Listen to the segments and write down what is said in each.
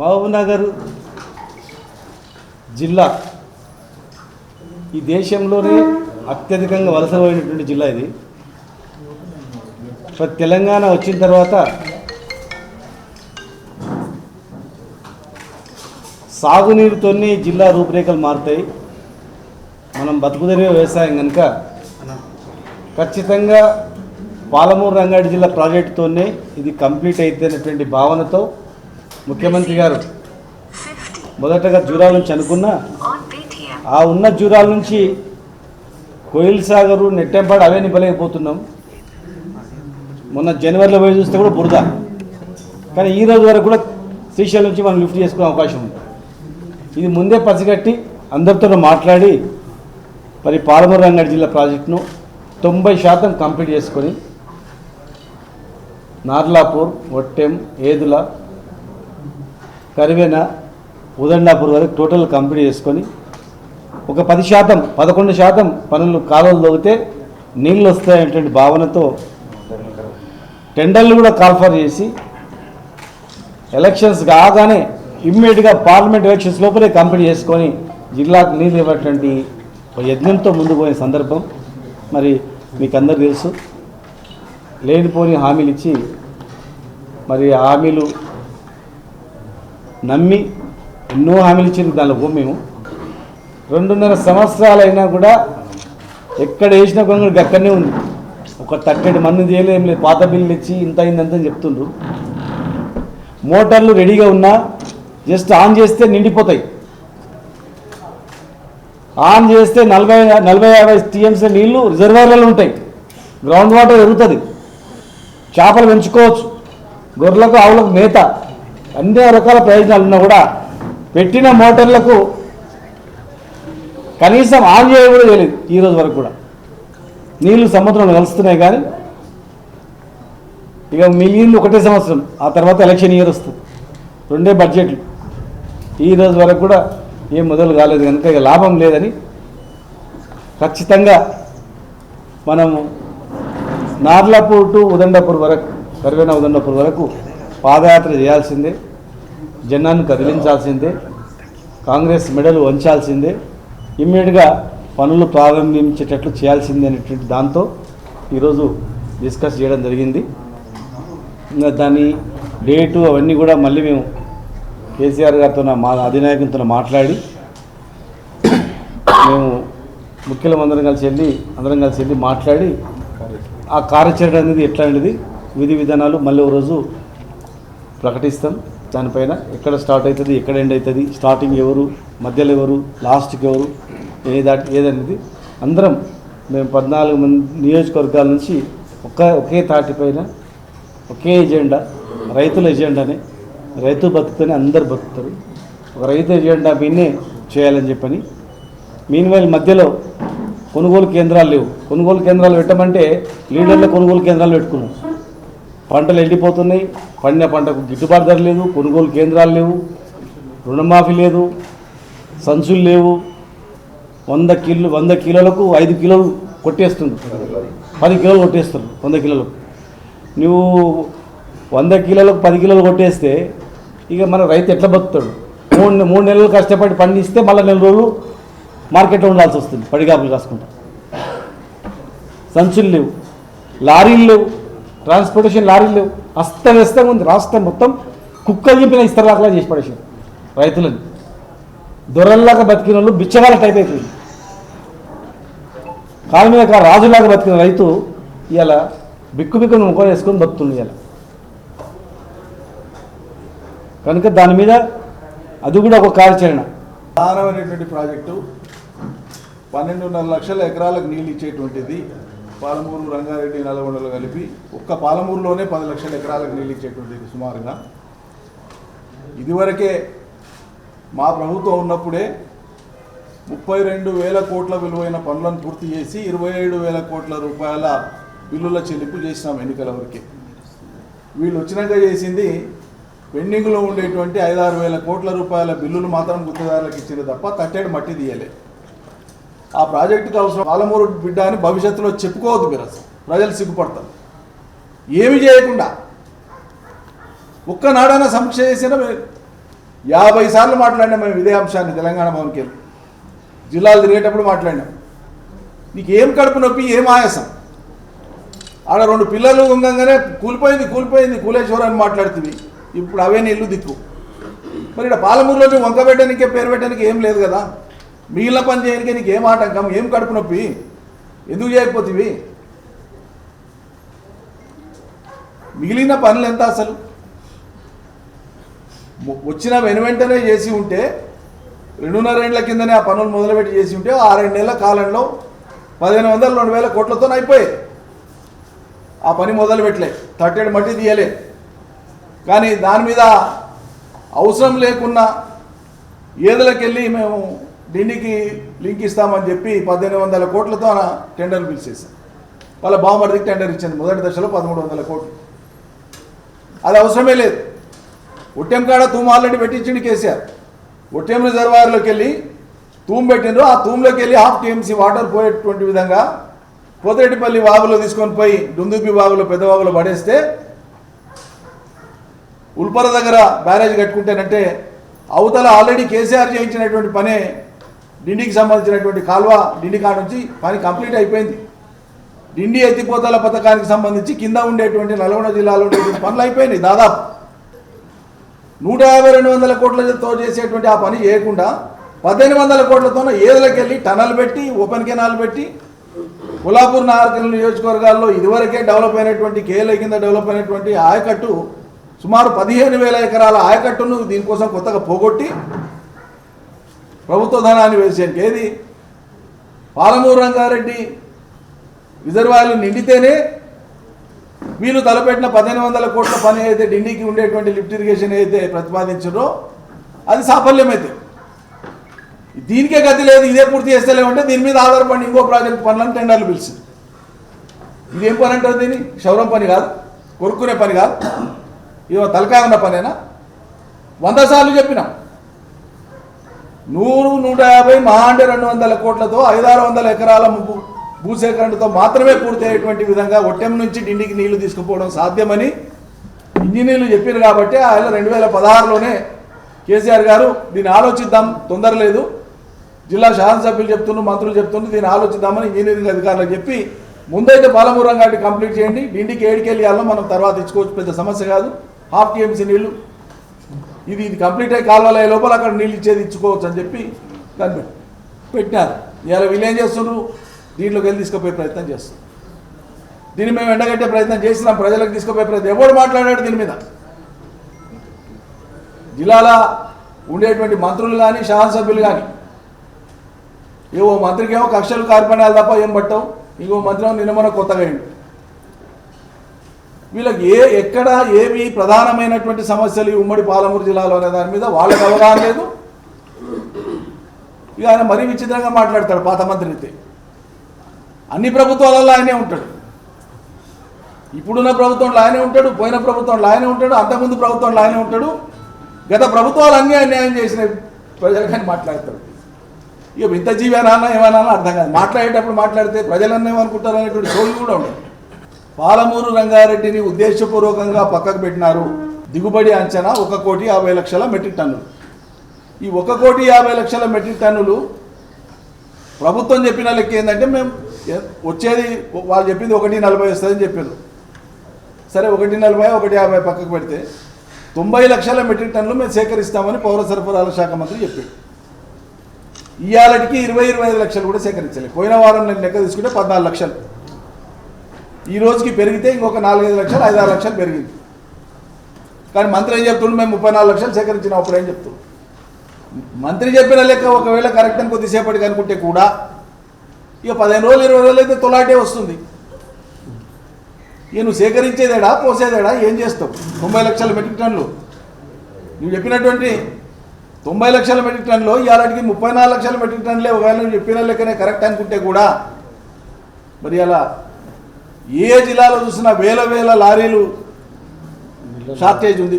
మహబూబ్నగర్ జిల్లా ఈ దేశంలోనే అత్యధికంగా వలస పోయినటువంటి జిల్లా ఇది. తెలంగాణ వచ్చిన తర్వాత సాగునీరుతోనే జిల్లా రూపురేఖలు మారుతాయి. మనం బతుకుదెరువు వ్యవసాయం కనుక ఖచ్చితంగా పాలమూరు రంగారెడ్డి జిల్లా ప్రాజెక్టుతోనే ఇది కంప్లీట్ అయితేనటువంటి భావనతో ముఖ్యమంత్రి గారు మొదటగా జూరాల నుంచి అనుకున్న ఆ ఉన్న జూరాల నుంచి కోయిల్ సాగరు నెట్టెంపాడు అవే నింపలేకపోతున్నాం. మొన్న జనవరిలో పోయి చూస్తే కూడా బురద. కానీ ఈ రోజు వరకు కూడా శ్రీశైలం నుంచి మనం లిఫ్ట్ చేసుకునే అవకాశం ఉంది. ఇది ముందే పసిగట్టి అందరితో మాట్లాడి మరి పాలమూరు రంగారెడ్డి జిల్లా ప్రాజెక్టును 90% కంప్లీట్ చేసుకొని నార్లాపూర్, ఒట్టెం, ఏదుల, కరివేన, ఉదండాపూర్ వరకు టోటల్ కంప్లీట్ చేసుకొని ఒక 10%, 11% పనులు కాలువలు తవ్వితే నీళ్ళు వస్తాయనేటువంటి భావనతో టెండర్లు కూడా కాల్ఫర్ చేసి ఎలక్షన్స్ కాగానే ఇమ్మీడియట్గా పార్లమెంట్ ఎలక్షన్స్ లోపలే కంప్లీట్ చేసుకొని జిల్లాకు నీళ్ళు ఇవ్వటువంటి యజ్ఞంతో ముందుకు పోయిన సందర్భం మరి మీకు అందరూ తెలుసు. లేనిపోని హామీలు ఇచ్చి మరి హామీలు నమ్మి ఎన్నో హామీలు ఇచ్చింది. దానిలో మేము 2.5 సంవత్సరాలైనా కూడా ఎక్కడ వేసిన కొనుగోలు అక్కడనే ఉంది. ఒక 30 మంది చేయలేం లేదు. పాత బిల్లు ఇచ్చి ఇంత అయిందంతని చెప్తుండ్రు. మోటార్లు రెడీగా ఉన్నా జస్ట్ ఆన్ చేస్తే నిండిపోతాయి. ఆన్ చేస్తే 40-50 టీఎంసీ నీళ్లు రిజర్వాయర్లలో ఉంటాయి. గ్రౌండ్ వాటర్ ఎరుగుతుంది. చేపలు పెంచుకోవచ్చు. గొర్రెలకు, ఆవులకు మేత, అన్ని రకాల ప్రయోజనాలు ఉన్నా కూడా పెట్టిన మోటార్లకు కనీసం ఆన్ చేయ కూడా చేయలేదు. ఈరోజు వరకు కూడా నీళ్లు సముద్రంలో కలుస్తున్నాయి. కానీ ఇక మిగిలింది 1 సంవత్సరం. ఆ తర్వాత ఎలక్షన్ ఇయర్ వస్తుంది. 2 బడ్జెట్లు. ఈరోజు వరకు కూడా ఏం మొదలు కాలేదు కనుక ఇక లాభం లేదని ఖచ్చితంగా మనము నార్లాపూర్ టు ఉదండాపూర్ వరకు, కరివేన ఉదండాపూర్ వరకు పాదయాత్ర చేయాల్సిందే. జనాన్ని కదిలించాల్సిందే. కాంగ్రెస్ మెడలు వంచాల్సిందే. ఇమ్మీడియట్గా పనులు ప్రారంభించేటట్లు చేయాల్సిందే అనేటువంటి దాంతో ఈరోజు డిస్కస్ చేయడం జరిగింది. దాని డేటు అవన్నీ కూడా మళ్ళీ మేము కేసీఆర్ గారితో మా అధినాయకులతో మాట్లాడి మేము ముఖ్యులందరం కలిసి వెళ్ళి మాట్లాడి ఆ కార్యాచరణ అనేది ఎట్లాంటిది విధి విధానాలు మళ్ళీ ఒక రోజు ప్రకటిస్తాం. దానిపైన ఎక్కడ స్టార్ట్ అవుతుంది, ఎక్కడ ఎండ్ అవుతుంది, స్టార్టింగ్ ఎవరు, మధ్యలో ఎవరు, లాస్ట్కి ఎవరు, ఏదనేది అందరం మేము 14 మంది నియోజకవర్గాల నుంచి ఒకే తాటిపైన ఒకే ఎజెండా, రైతుల ఎజెండానే. రైతు బతుకుతూనే అందరు బతుకుతారు. ఒక రైతు ఎజెండా మీనే చేయాలని చెప్పని. మీన్వైల్ మధ్యలో కొనుగోలు కేంద్రాలు లేవు. కొనుగోలు కేంద్రాలు పెట్టమంటే లీడర్ల కొనుగోలు కేంద్రాలు పెట్టుకున్నాం. పంటలు ఎండిపోతున్నాయి. పండిన పంటకు గిట్టుబాటు ధర లేదు. కొనుగోలు కేంద్రాలు లేవు. రుణమాఫీ లేదు. సంచులు లేవు. 100 కిలోలకు 5 కిలోలు కొట్టేస్తుంది. 10 కిలోలు కొట్టేస్తారు. 100 కిలోలకు నువ్వు 100 కిలోలకు 10 కిలోలు కొట్టేస్తే ఇక మన రైతు ఎట్లా బతుకుతాడు? 3 నెలలు కష్టపడి పండిస్తే మళ్ళీ 4 రోజులు మార్కెట్లో ఉండాల్సి వస్తుంది. పడిగాపులు కాసుకుంటా. సంచులు లేవు. లారీలు లేవు. ట్రాన్స్పోర్టేషన్ లారీలు లేవు. అస్తవ్యస్తంగా ఉంది. రాష్ట్రం మొత్తం కుక్కలు చింపిన ఇస్తరాకులా చేసి పడేసారు రైతులని. దొరల్లాగా బతికిన వాళ్ళు బిచ్చగాల టైప్ అవుతుంది. కాళ్ళ మీద రాజులాగా బతికిన రైతు ఇలా బిక్కును ముఖం వేసుకొని బతుకుతుంది ఇలా. కనుక దాని మీద అది కూడా ఒక కార్యాచరణ. ప్రధానమైనటువంటి ప్రాజెక్టు 12.5 లక్షల ఎకరాలకు నీళ్ళు ఇచ్చేటువంటిది. పాలమూరు, రంగారెడ్డి, నల్గొండలు కలిపి ఒక్క పాలమూరులోనే 10 లక్షల ఎకరాలకు నీళ్ళు ఇచ్చేటువంటిది సుమారుగా. ఇదివరకే మా ప్రభుత్వం ఉన్నప్పుడే 32,000 కోట్ల విలువైన పనులను పూర్తి చేసి 27,000 కోట్ల రూపాయల బిల్లుల చెల్లింపు చేసినాం ఎన్నికల వరకే. వీళ్ళు వచ్చినాక చేసింది పెండింగ్లో ఉండేటువంటి 5-6 వేల కోట్ల రూపాయల బిల్లులు మాత్రం గుత్తదారులకు ఇచ్చింది తప్ప కట్టేడు మట్టి తీయలే. ఆ ప్రాజెక్టుకు అవసరం పాలమూరు బిడ్డ అని భవిష్యత్తులో చెప్పుకోవద్దు. మీరు అసలు ప్రజలు సిగ్గుపడతారు. ఏమి చేయకుండా ఒక్కనాడైనా సమీక్ష చేసినా 50 సార్లు మాట్లాడినాం మేము ఇదే అంశాన్ని తెలంగాణ భవన్కి వెళ్ళి, జిల్లాలు తిరిగేటప్పుడు మాట్లాడినాం. నీకు ఏం కడుపు నొప్పి, ఏం ఆయాసం? ఆడ 2 పిల్లలు ఉంగంగానే కూలిపోయింది కూలేశ్వరం అని మాట్లాడుతుంది. ఇప్పుడు అవే నీళ్ళు దిక్కు. మరి ఇక్కడ పాలమూరులో వంక పెట్టడానికే పేరు పెట్టడానికి ఏం లేదు కదా. మిగిలిన పని చేయడానికి నీకు ఏం ఆటంకం, ఏం కడుపు నొప్పి, ఎందుకు చేయకపోతేవి? మిగిలిన పనులు ఎంత అసలు? వచ్చిన వెనువెంటనే చేసి ఉంటే 2.5 ఏళ్ల కిందనే ఆ పనులు మొదలుపెట్టి చేసి ఉంటే 6-7 నెలల కాలంలో 1500-2000 కోట్లతో అయిపోయాయి. ఆ పని మొదలు పెట్టలే, తట్టెడు మట్టి తీయలే. కానీ దాని మీద అవసరం లేకున్నా ఏదులకెళ్ళి మేము ఢిల్లీకి లింక్ ఇస్తామని చెప్పి 1800 కోట్లతో టెండర్లు పిలిచేసాం. వాళ్ళ బావమరిదికి టెండర్ ఇచ్చింది మొదటి దశలో 1300 కోట్లు. అది అవసరమే లేదు. ఒట్టెం కాడ తూము ఆల్రెడీ పెట్టించిండు కేసీఆర్. ఒట్టెం రిజర్వాయర్లోకి వెళ్ళి తూము పెట్టిండ్రు. ఆ తూములోకి వెళ్ళి 1/2 TMC వాటర్ పోయేటువంటి విధంగా పోతిరెడ్డిపల్లి వాగులో తీసుకొని పోయి దుందుపి వాగులో పెద్ద వాగులో పడేస్తే ఉల్పర దగ్గర బ్యారేజ్ కట్టుకుంటేనంటే అవతల ఆల్రెడీ కేసీఆర్ చేయించినటువంటి పనే డిండికి సంబంధించినటువంటి కాల్వ డిండి కాడ నుంచి పని కంప్లీట్ అయిపోయింది. డిండి ఎత్తిపోతల పథకానికి సంబంధించి కింద ఉండేటువంటి నల్గొండ జిల్లాలో ఉండేటువంటి పనులు అయిపోయినాయి. దాదాపు 150-200 కోట్లతో చేసేటువంటి ఆ పని చేయకుండా 1800 కోట్లతో ఏదులకి వెళ్ళి టనల్ పెట్టి ఓపెన్ కెనాల్ పెట్టి కొల్లాపూర్ నాగర్కర్నూలు నియోజకవర్గాల్లో ఇదివరకే డెవలప్ అయినటువంటి కేఎల్ఐ కింద డెవలప్ అయినటువంటి ఆయకట్టు సుమారు 15,000 ఎకరాల ఆయకట్టును దీనికోసం కొత్తగా పోగొట్టి ప్రభుత్వ ధనాన్ని వేసేందుకు ఏది పాలమూరు రంగారెడ్డి రిజర్వాయర్లు నిండితేనే వీళ్ళు తలపెట్టిన 1500 కోట్ల పని అయితే ఢిల్లీకి ఉండేటువంటి లిఫ్ట్ ఇరిగేషన్ అయితే ప్రతిపాదించారో అది సాఫల్యమైతే దీనికే గతి లేదు. ఇదే పూర్తి చేస్తలేమంటే దీని మీద ఆధారపడి ఇంకో ప్రాజెక్ట్ పనులను టెండర్లు పిలిచి ఇదేం పని అంటారు? దీన్ని క్షౌరం పని కాదు, కొరుక్కునే పని కాదు, ఇదో తలకాయ ఉన్న పనేనా? 100 సార్లు చెప్పినాం. 100-150 మహా అంటే 200 కోట్లతో 500-600 ఎకరాల భూసేకరణతో మాత్రమే పూర్తి అయ్యేటువంటి విధంగా ఒట్టెం నుంచి డిండికి నీళ్లు తీసుకుపోవడం సాధ్యమని ఇంజనీర్లు చెప్పారు. కాబట్టి ఆయన 2016లోనే కేసీఆర్ గారు దీన్ని ఆలోచిద్దాం, తొందర లేదు, జిల్లా శాసనసభ్యులు చెప్తున్నారు, మంత్రులు చెప్తున్నారు, దీన్ని ఆలోచిద్దామని ఇంజనీరింగ్ అధికారులకు చెప్పి ముందైతే పాలమూరు రంగారెడ్డి కంప్లీట్ చేయండి, డిండికి 7 కెళ్ళాలో మనం తర్వాత ఇచ్చుకోవచ్చు, పెద్ద సమస్య కాదు, 1/2 TMC నీళ్లు ఇది కంప్లీట్ అయ్యి కాలువల లోపల అక్కడ నీళ్ళు ఇచ్చేది ఇచ్చుకోవచ్చు అని చెప్పి దాన్ని పెట్టినారు. ఇవాళ వీళ్ళు ఏం చేస్తున్నారు? దీంట్లోకి వెళ్ళి తీసుకుపోయే ప్రయత్నం చేస్తారు. దీన్ని మేము ఎండగట్టే ప్రయత్నం చేసినాం, ప్రజలకు తీసుకుపోయే ప్రయత్నం. ఎవడు మాట్లాడాడు దీని మీద? జిల్లాల ఉండేటువంటి మంత్రులు కానీ శాసనసభ్యులు కానీ ఏవో మంత్రికి ఏమో కక్షలు కార్పణ్యాలు తప్ప ఏం పట్టవు, ఇంకో మంత్రి ఏమో నిన్న మన కొత్తగా అయింది. వీళ్ళకి ఎక్కడ ఏవి ప్రధానమైనటువంటి సమస్యలు ఈ ఉమ్మడి పాలమూరు జిల్లాలో అనే దాని మీద వాళ్ళకి అవగాహన లేదు. ఇక ఆయన మరీ విచిత్రంగా మాట్లాడతాడు. పాత మంత్రి అయితే అన్ని ప్రభుత్వాలలో ఆయనే ఉంటాడు, ఇప్పుడున్న ప్రభుత్వంలో ఆయనే ఉంటాడు, పోయిన ప్రభుత్వంలో ఆయనే ఉంటాడు, అంతకుముందు ప్రభుత్వంలో ఆయనే ఉంటాడు, గత ప్రభుత్వాలు అన్నీ అన్యాయం చేసిన ప్రజలు కానీ మాట్లాడతాడు. ఇక ఇంత జీవేనా ఏమన్నా అర్థం కాదు. మాట్లాడేటప్పుడు మాట్లాడితే ప్రజలన్నీ ఏమనుకుంటారు అనేటువంటి సోలు కూడా ఉండదు. పాలమూరు రంగారెడ్డిని ఉద్దేశపూర్వకంగా పక్కకు పెట్టినారు. దిగుబడి అంచనా 1,50,00,000 మెట్రిక్ టన్నులు. ఈ 1,50,00,000 మెట్రిక్ టన్నులు ప్రభుత్వం చెప్పిన లెక్క ఏంటంటే మేము వచ్చేది వాళ్ళు చెప్పింది 1,40 వస్తుందని చెప్పారు. సరే 1,40, 1,50 పక్కకు పెడితే 90 లక్షల మెట్రిక్ టన్నులు మేము సేకరిస్తామని పౌర సరఫరాల శాఖ మంత్రి చెప్పాడు. ఇవాళకి 20-25 లక్షలు కూడా సేకరించలేదు. పోయిన వారం నేను లెక్క తీసుకుంటే 14 లక్షలు, ఈ రోజుకి పెరిగితే ఇంకొక 4-5 లక్షలు 5-6 లక్షలు పెరిగింది. కానీ మంత్రి ఏం చెప్తుండ్రు? మేము 34 లక్షలు సేకరించిన. అప్పుడు ఏం చెప్తున్నాం? మంత్రి చెప్పిన లెక్క ఒకవేళ కరెక్ట్ అని కొద్దిసేపటికి అనుకుంటే కూడా ఇక 15 రోజులు 20 రోజులు అయితే తొలాటే వస్తుంది. ఇక నువ్వు సేకరించేదేడా పోసేదేడా ఏం చేస్తావు? 90 లక్షల మెట్రిక్ టన్నులు నువ్వు చెప్పినటువంటి 90 లక్షల మెట్రిక్ టన్నులో ఇవాళకి 34 లక్షల మెట్రిక్ టన్నులే ఒకవేళ నువ్వు చెప్పిన లెక్కనే కరెక్ట్ అనుకుంటే కూడా మరి అలా ఏ జిల్లాలో చూసినా వేల లారీలు షార్టేజ్ ఉంది.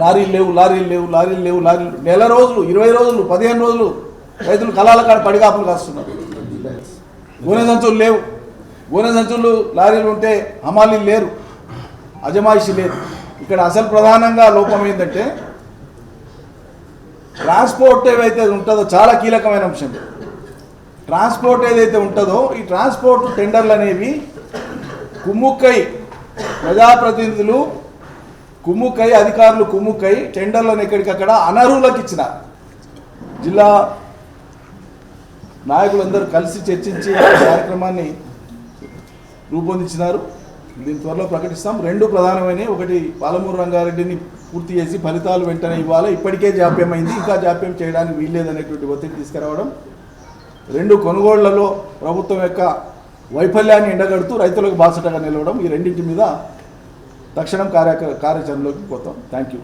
లారీలు లేవు. నెల రోజులు 20 రోజులు 15 రోజులు రైతులు కళాల కాడ పడిగాపులు కాస్తున్నారు. గోనె సంచులు లేవు. గోనె సంచులు లారీలు ఉంటే హమాలీలు లేరు, అజమాయిషి లేదు. ఇక్కడ అసలు ప్రధానంగా లోపం ఏంటంటే ట్రాన్స్పోర్ట్ ఏవైతే ఉంటుందో చాలా కీలకమైన అంశం. ట్రాన్స్పోర్ట్ ఏదైతే ఉంటుందో ఈ ట్రాన్స్పోర్ట్ టెండర్లు అనేవి కుమ్ముక్కై ప్రజాప్రతినిధులు కుమ్ముక్కై అధికారులు కుమ్ముక్కై టెండర్లను ఎక్కడికక్కడ అనర్హులకు ఇచ్చిన జిల్లా నాయకులందరూ కలిసి చర్చించి కార్యక్రమాన్ని రూపొందించినారు. దీని త్వరలో ప్రకటిస్తాం. రెండు ప్రధానమైనవి, ఒకటి పాలమూరు రంగారెడ్డిని పూర్తి చేసి ఫలితాలు వెంటనే ఇవ్వాలి, ఇప్పటికే జాప్యమైంది, ఇంకా జాప్యం చేయడానికి వీల్లేదనేటువంటి ఒత్తిడి తీసుకురావడం. రెండు, కొనుగోళ్లలో ప్రభుత్వం యొక్క వైఫల్యాన్ని ఎండగడుతూ రైతులకు బాసటగా నిలవడం. ఈ రెండింటి మీద తక్షణం కార్యాచరణలోకి పోతాం. Thank you.